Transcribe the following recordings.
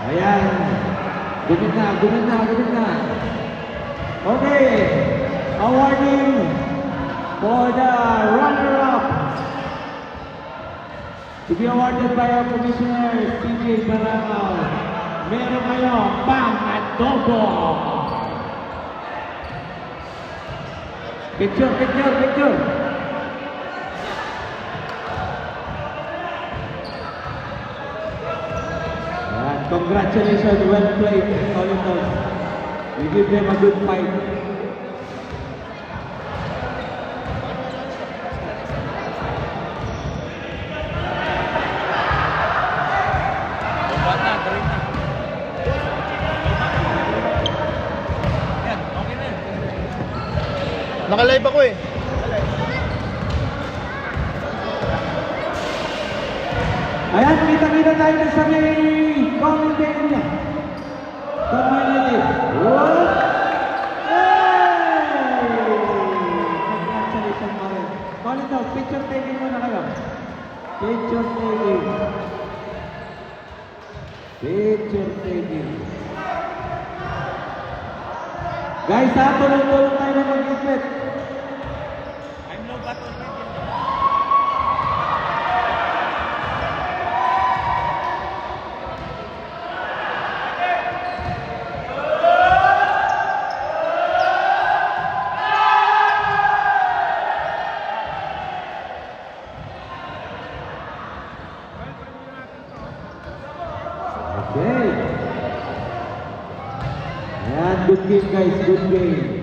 Ayan. Gumit na. Okay. Awarding for the runner-up to be awarded by our Commissioner TJ Barangao. Meron kayo pang adobo. Picture. Congratulations, well played, Solitos. We give them a good fight. Naka-live ako eh. Ayan, kita-kita tayo sa may comment area. Community. Whoop! Hey! Congratulations, Maren. Solitos, picture taking muna kayo. Picture taking. Guys, tulong-tulong tayo na mag-ipit. I'm low battle. Okay. Ayan, good game guys, good game.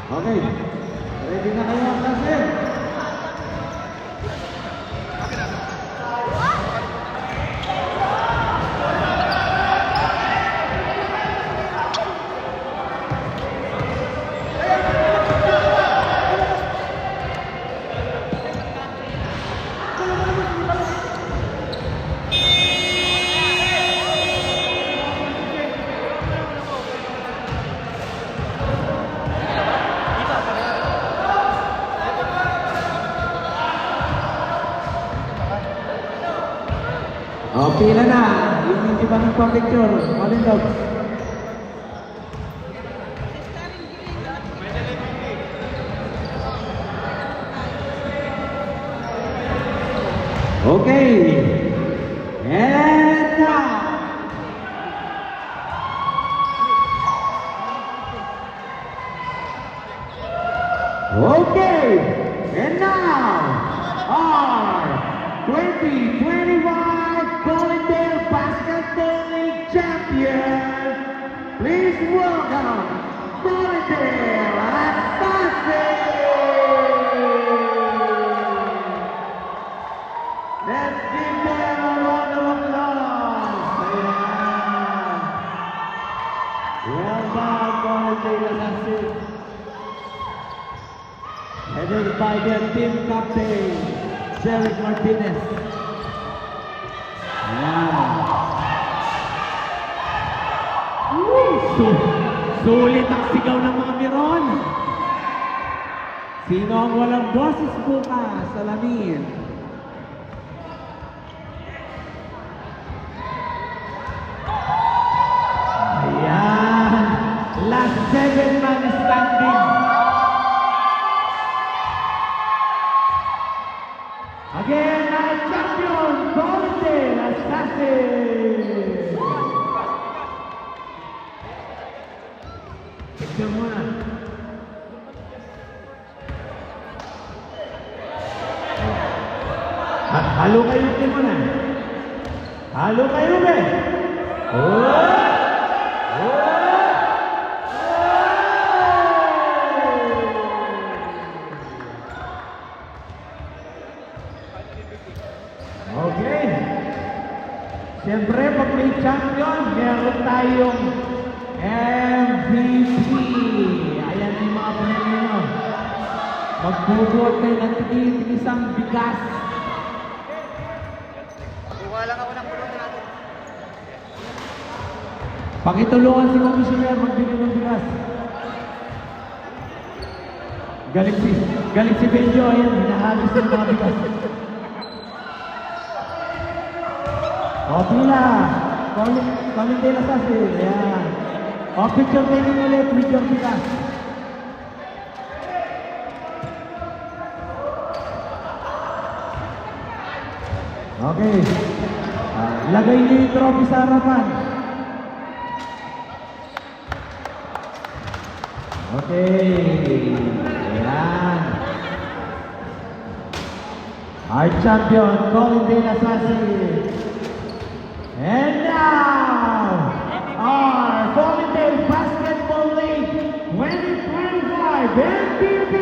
Okay. Ready na kayo ang klasin? Pila na. Yung hindi ba nagpa-picture? Malindog. Okay. And now. Okay. And now. Our 2021 Volunteer Basketball League Champion. Please welcome Volunteer Assassin. Let's give them a round of applause. Ayan. Well done, Volunteer Assassin. Headed by their team captain, Derek Martinez. Ayan. Sulit ang sigaw ng mga Miron. Sino ang walang boses bukas? Alamin. Ayan. Last 7 man standing. Again, our champion, Volunteer Assassin. Picture muna. Halo kayo din muna. Halo kayo be. Okay. Siyempre, pag may champion, meron tayong MVP. Ayan yung mga premyo. Magbubuot kayo ng tinisang bigas. Buka lang ako ng pulong natin. Pakitulungan si Commissioner magbigay ng bigas. Galit si Benjo. Ayan, hinahagis ng mga bigas. O, pila. Colin De La Salle. Ayan. O, picture taking ulit with your bigas. Okay. Lagay niyo yung trophy sa harapan. Okay. Ayan. Our champion, Colin De La Salle. And now, our Colin De Basketball League 2025 MVP.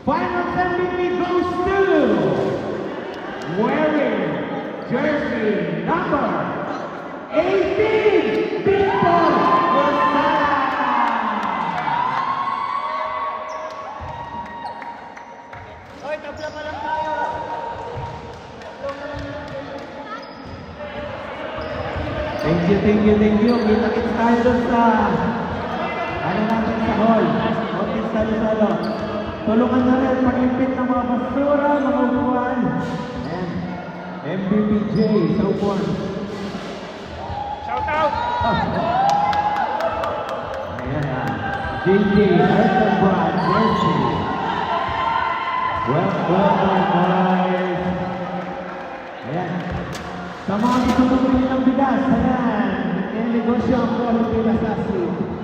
Finals MVP goes to wearing jersey number 18, Victor Rosada. Hoy, tabla pa lang tayo. Thank you. Kita-kits tayo doon sa natin sa hall. Okay, salo-salo. Tulungan na rin paglimpit ng mga basura, mga upuan. Ayan. MVP J sa upuan. Shout out! Ayan na. JJ, Arthur Brad, Jersey. Well done, guys. Ayan. Sa mga gusto bumili ng bigas, ayan. May negosyo ang Colin De La Salle.